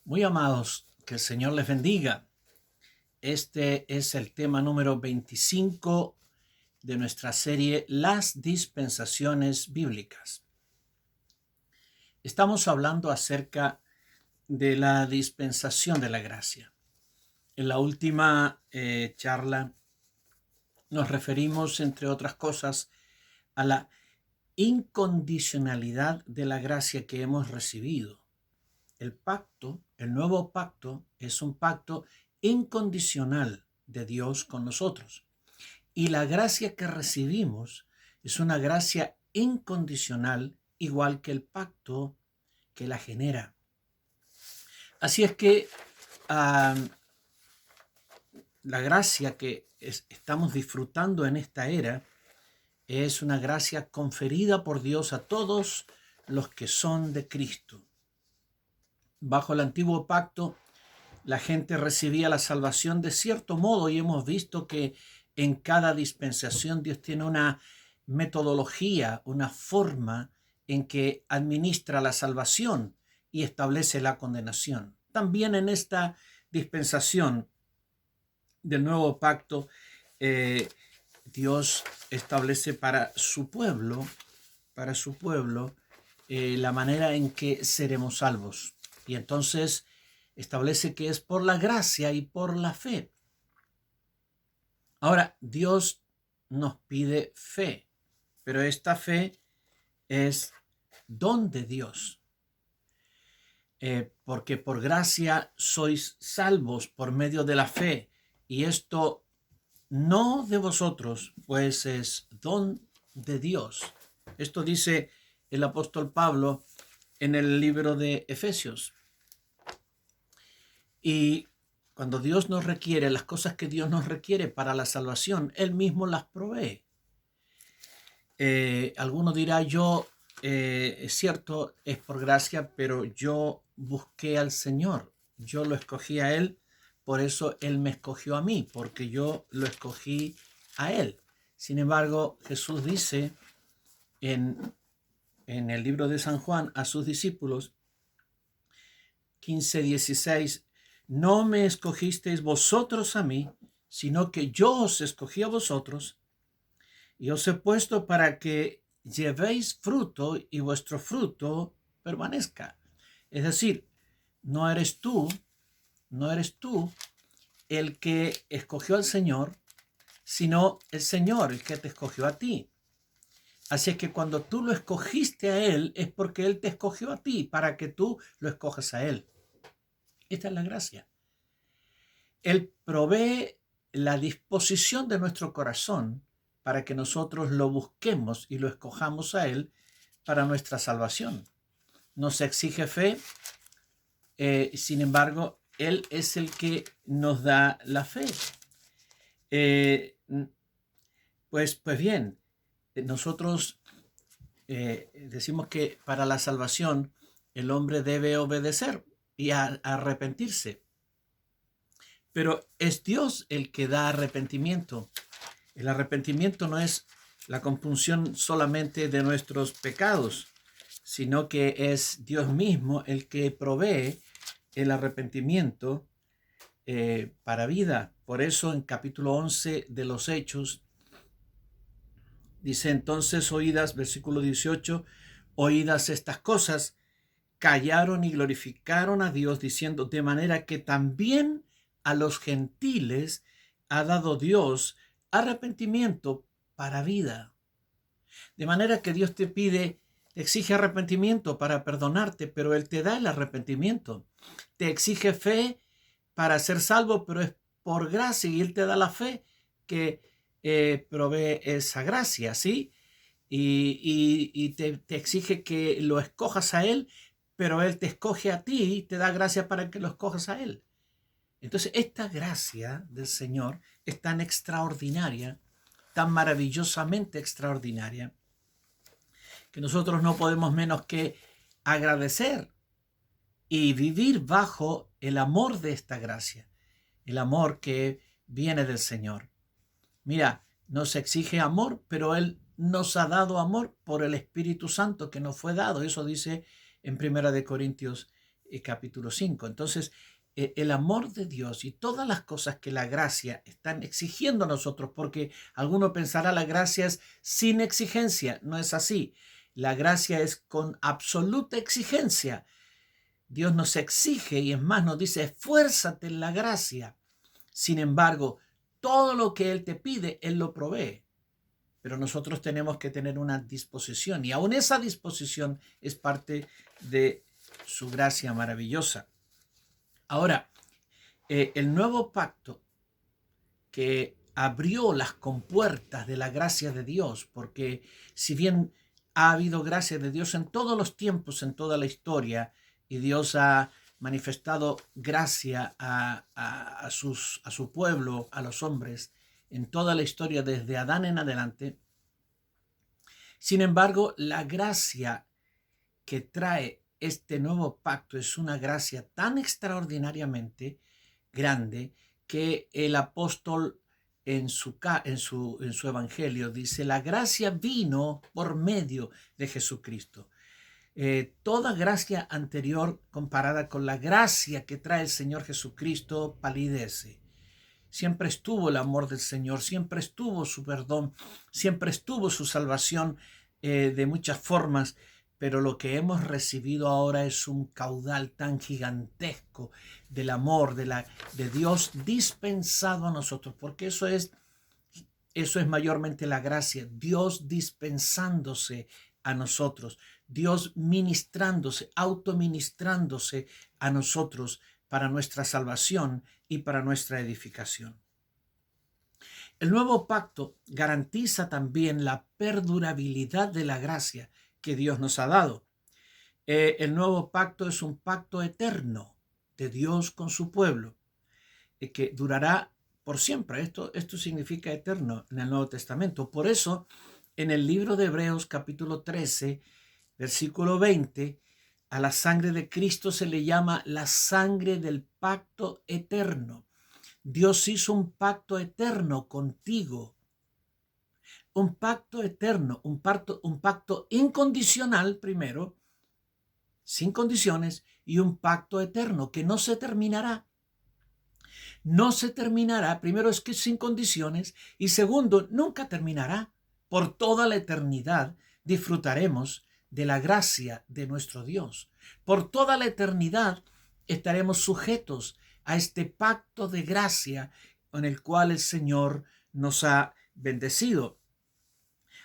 Muy amados, que el Señor les bendiga. Este es el tema número 25 de nuestra serie Las dispensaciones bíblicas. Estamos hablando acerca de la dispensación de la gracia. En la última charla nos referimos, entre otras cosas, a la incondicionalidad de la gracia que hemos recibido. El pacto, el nuevo pacto, es un pacto incondicional de Dios con nosotros. Y la gracia que recibimos es una gracia incondicional, igual que el pacto que la genera. Así es que la gracia que estamos disfrutando en esta era es una gracia conferida por Dios a todos los que son de Cristo. Bajo el antiguo pacto, la gente recibía la salvación de cierto modo y hemos visto que en cada dispensación Dios tiene una metodología, una forma en que administra la salvación y establece la condenación. También en esta dispensación del nuevo pacto, Dios establece para su pueblo, la manera en que seremos salvos. Y entonces establece que es por la gracia y por la fe. Ahora, Dios nos pide fe, pero esta fe es don de Dios. Porque por gracia sois salvos por medio de la fe, y esto no de vosotros, pues es don de Dios. Esto dice el apóstol Pablo en el libro de Efesios. Y cuando Dios nos requiere, las cosas que Dios nos requiere para la salvación, Él mismo las provee. Alguno dirá, es cierto, es por gracia, pero yo busqué al Señor. Yo lo escogí a Él, por eso Él me escogió a mí, porque yo lo escogí a Él. Sin embargo, Jesús dice en el libro de San Juan a sus discípulos, 15:16, no me escogisteis vosotros a mí, sino que yo os escogí a vosotros y os he puesto para que llevéis fruto y vuestro fruto permanezca. Es decir, no eres tú el que escogió al Señor, sino el Señor el que te escogió a ti. Así es que cuando tú lo escogiste a Él, es porque Él te escogió a ti, para que tú lo escojas a Él. Esta es la gracia. Él provee la disposición de nuestro corazón para que nosotros lo busquemos y lo escojamos a Él para nuestra salvación. Nos exige fe, sin embargo, Él es el que nos da la fe. Pues bien, nosotros decimos que para la salvación el hombre debe obedecer y arrepentirse. Pero es Dios el que da arrepentimiento. El arrepentimiento no es la compunción solamente de nuestros pecados, sino que es Dios mismo el que provee el arrepentimiento para vida. Por eso en capítulo 11 de los Hechos dice entonces, oídas, versículo 18, oídas estas cosas, callaron y glorificaron a Dios diciendo, de manera que también a los gentiles ha dado Dios arrepentimiento para vida. De manera que Dios te exige arrepentimiento para perdonarte, pero Él te da el arrepentimiento. Te exige fe para ser salvo, pero es por gracia y Él te da la fe que provee esa gracia, ¿sí? Y te exige que lo escojas a Él, pero Él te escoge a ti y te da gracia para que lo escojas a Él. Entonces, esta gracia del Señor es tan extraordinaria, tan maravillosamente extraordinaria, que nosotros no podemos menos que agradecer y vivir bajo el amor de esta gracia, el amor que viene del Señor. Mira, nos exige amor, pero Él nos ha dado amor por el Espíritu Santo que nos fue dado. Eso dice en 1 Corintios capítulo 5. Entonces, el amor de Dios y todas las cosas que la gracia están exigiendo a nosotros, porque alguno pensará la gracia es sin exigencia. No es así. La gracia es con absoluta exigencia. Dios nos exige y es más, nos dice, esfuérzate en la gracia. Sin embargo, todo lo que Él te pide, Él lo provee. Pero nosotros tenemos que tener una disposición y aún esa disposición es parte de su gracia maravillosa. Ahora, el nuevo pacto que abrió las compuertas de la gracia de Dios, porque si bien ha habido gracia de Dios en todos los tiempos, en toda la historia, y Dios ha manifestado gracia a su pueblo, a los hombres, en toda la historia desde Adán en adelante. Sin embargo, la gracia que trae este nuevo pacto es una gracia tan extraordinariamente grande que el apóstol en su evangelio dice, la gracia vino por medio de Jesucristo. Toda gracia anterior comparada con la gracia que trae el Señor Jesucristo palidece. Siempre estuvo el amor del Señor, siempre estuvo su perdón, siempre estuvo su salvación de muchas formas, pero lo que hemos recibido ahora es un caudal tan gigantesco del amor de Dios dispensado a nosotros, porque eso es mayormente la gracia, Dios dispensándose a nosotros, Dios ministrándose, autoministrándose a nosotros para nuestra salvación y para nuestra edificación. El nuevo pacto garantiza también la perdurabilidad de la gracia que Dios nos ha dado. El nuevo pacto es un pacto eterno de Dios con su pueblo, que durará por siempre. Esto significa eterno en el Nuevo Testamento. Por eso, en el libro de Hebreos capítulo 13, versículo 20, a la sangre de Cristo se le llama la sangre del pacto eterno. Dios hizo un pacto eterno contigo. Un pacto eterno, un pacto incondicional primero, sin condiciones, y un pacto eterno que no se terminará. No se terminará, primero es que sin condiciones, y segundo, nunca terminará. Por toda la eternidad disfrutaremos de la gracia de nuestro Dios. Por toda la eternidad estaremos sujetos a este pacto de gracia con el cual el Señor nos ha bendecido.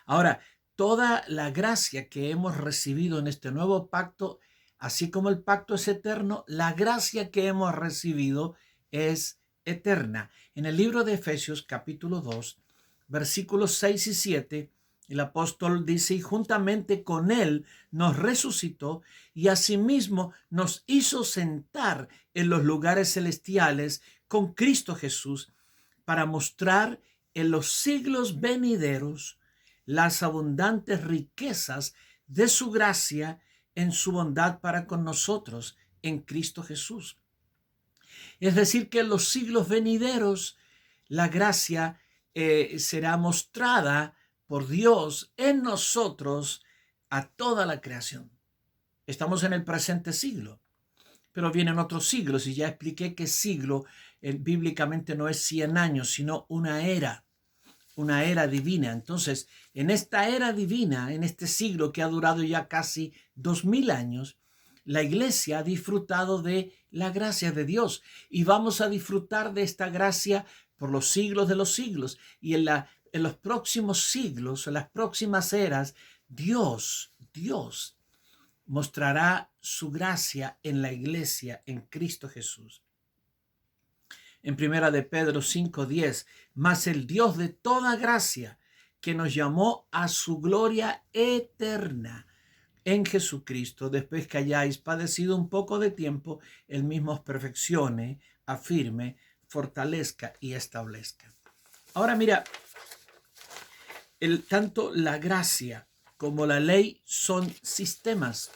Ahora, toda la gracia que hemos recibido en este nuevo pacto, así como el pacto es eterno, la gracia que hemos recibido es eterna. En el libro de Efesios capítulo 2, versículos 6 y 7, el apóstol dice, y juntamente con él nos resucitó y asimismo nos hizo sentar en los lugares celestiales con Cristo Jesús para mostrar en los siglos venideros las abundantes riquezas de su gracia en su bondad para con nosotros en Cristo Jesús. Es decir, que en los siglos venideros la gracia será mostrada por Dios en nosotros a toda la creación. Estamos en el presente siglo, pero vienen otros siglos y ya expliqué que siglo bíblicamente no es 100 años, sino una era divina. Entonces, en esta era divina, en este siglo que ha durado ya casi 2000 años, la iglesia ha disfrutado de la gracia de Dios y vamos a disfrutar de esta gracia por los siglos de los siglos. Y en los próximos siglos, en las próximas eras, Dios mostrará su gracia en la iglesia, en Cristo Jesús. En primera de Pedro 5:10, mas el Dios de toda gracia, que nos llamó a su gloria eterna en Jesucristo, después que hayáis padecido un poco de tiempo, él mismo os perfeccione, afirme, fortalezca y establezca. Ahora mira, tanto la gracia como la ley son sistemas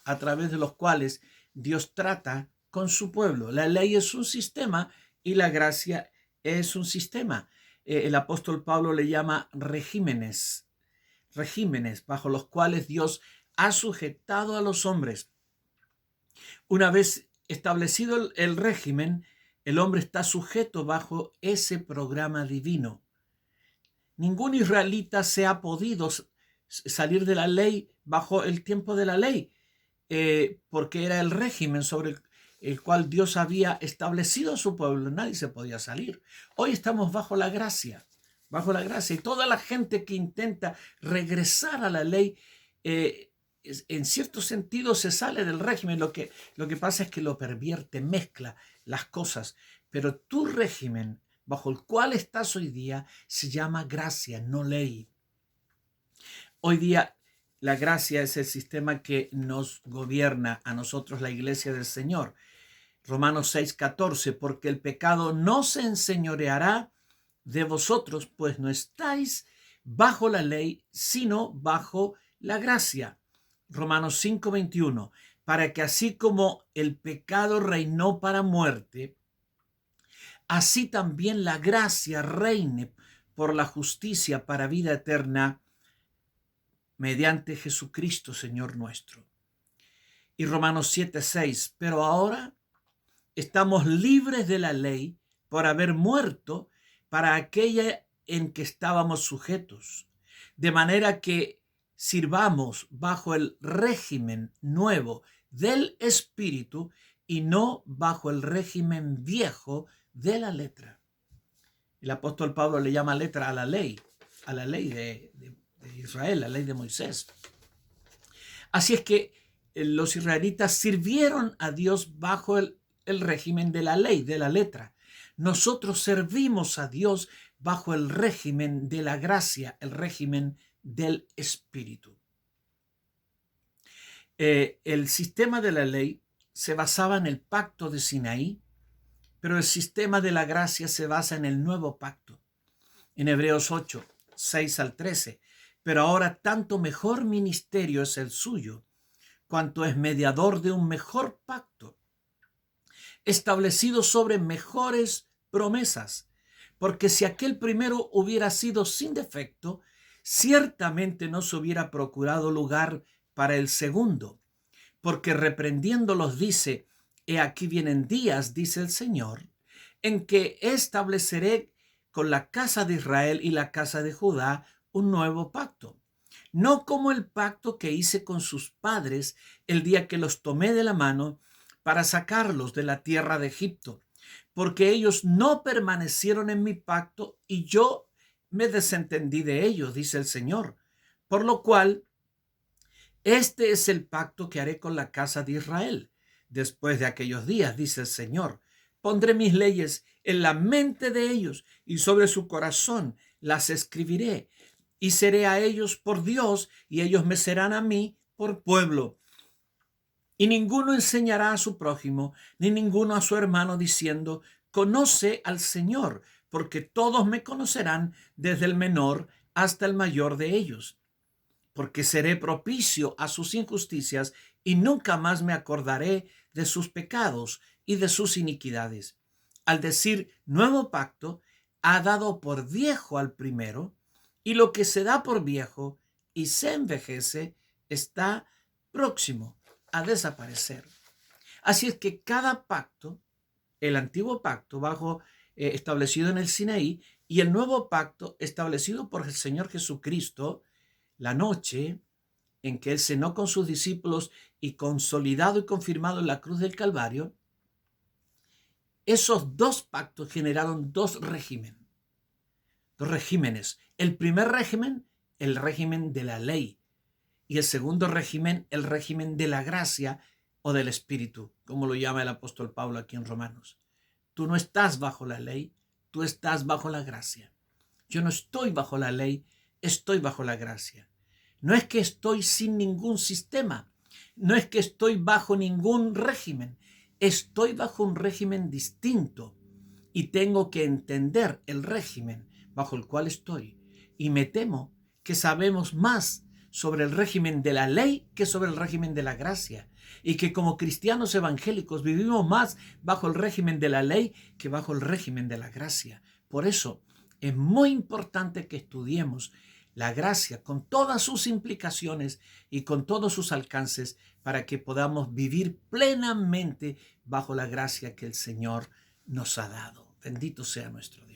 a través de los cuales Dios trata con su pueblo. La ley es un sistema y la gracia es un sistema. El apóstol Pablo le llama regímenes bajo los cuales Dios ha sujetado a los hombres Una vez establecido el régimen, el hombre está sujeto bajo ese programa divino. Ningún israelita se ha podido salir de la ley bajo el tiempo de la ley, porque era el régimen sobre el cual Dios había establecido a su pueblo. Nadie se podía salir. Hoy estamos bajo la gracia, y toda la gente que intenta regresar a la ley, en cierto sentido se sale del régimen. Lo que pasa es que lo pervierte, mezcla las cosas. Pero tu régimen bajo el cual estás hoy día se llama gracia, no ley. Hoy día la gracia es el sistema que nos gobierna a nosotros, la iglesia del Señor. Romanos 6:14, porque el pecado no se enseñoreará de vosotros, pues no estáis bajo la ley, sino bajo la gracia. Romanos 5:21, para que así como el pecado reinó para muerte, así también la gracia reine por la justicia para vida eterna mediante Jesucristo, Señor nuestro. Y Romanos 7:6, pero ahora estamos libres de la ley por haber muerto para aquella en que estábamos sujetos, de manera que sirvamos bajo el régimen nuevo del Espíritu y no bajo el régimen viejo de la letra. El apóstol Pablo le llama letra a la ley de Israel, la ley de Moisés. Así es que los israelitas sirvieron a Dios bajo el régimen de la ley, de la letra. Nosotros servimos a Dios bajo el régimen de la gracia, el régimen del Espíritu. El sistema de la ley se basaba en el pacto de Sinaí, pero el sistema de la gracia se basa en el nuevo pacto. En Hebreos 8:6-13, pero ahora tanto mejor ministerio es el suyo, cuanto es mediador de un mejor pacto, establecido sobre mejores promesas, porque si aquel primero hubiera sido sin defecto, ciertamente no se hubiera procurado lugar para el segundo, porque reprendiéndolos dice, he aquí vienen días, dice el Señor, en que estableceré con la casa de Israel y la casa de Judá un nuevo pacto, no como el pacto que hice con sus padres el día que los tomé de la mano para sacarlos de la tierra de Egipto, porque ellos no permanecieron en mi pacto y yo me desentendí de ellos, dice el Señor. Por lo cual, este es el pacto que haré con la casa de Israel. Después de aquellos días, dice el Señor, pondré mis leyes en la mente de ellos y sobre su corazón las escribiré. Y seré a ellos por Dios y ellos me serán a mí por pueblo. Y ninguno enseñará a su prójimo, ni ninguno a su hermano, diciendo, conoce al Señor, porque todos me conocerán, desde el menor hasta el mayor de ellos. Porque seré propicio a sus injusticias y nunca más me acordaré de sus pecados y de sus iniquidades. Al decir nuevo pacto, ha dado por viejo al primero, y lo que se da por viejo y se envejece está próximo a desaparecer. Así es que cada pacto, el antiguo pacto establecido en el Sinaí y el nuevo pacto establecido por el Señor Jesucristo, la noche en que Él cenó con sus discípulos y consolidado y confirmado en la cruz del Calvario, esos dos pactos generaron dos regímenes. El primer régimen, el régimen de la ley, y el segundo régimen, el régimen de la gracia o del Espíritu, como lo llama el apóstol Pablo aquí en Romanos. Tú no estás bajo la ley, tú estás bajo la gracia. Yo no estoy bajo la ley, estoy bajo la gracia. No es que estoy sin ningún sistema, no es que estoy bajo ningún régimen, estoy bajo un régimen distinto y tengo que entender el régimen bajo el cual estoy. Y me temo que sabemos más sobre el régimen de la ley que sobre el régimen de la gracia, y que como cristianos evangélicos vivimos más bajo el régimen de la ley que bajo el régimen de la gracia. Por eso es muy importante que estudiemos la gracia con todas sus implicaciones y con todos sus alcances para que podamos vivir plenamente bajo la gracia que el Señor nos ha dado. Bendito sea nuestro Dios.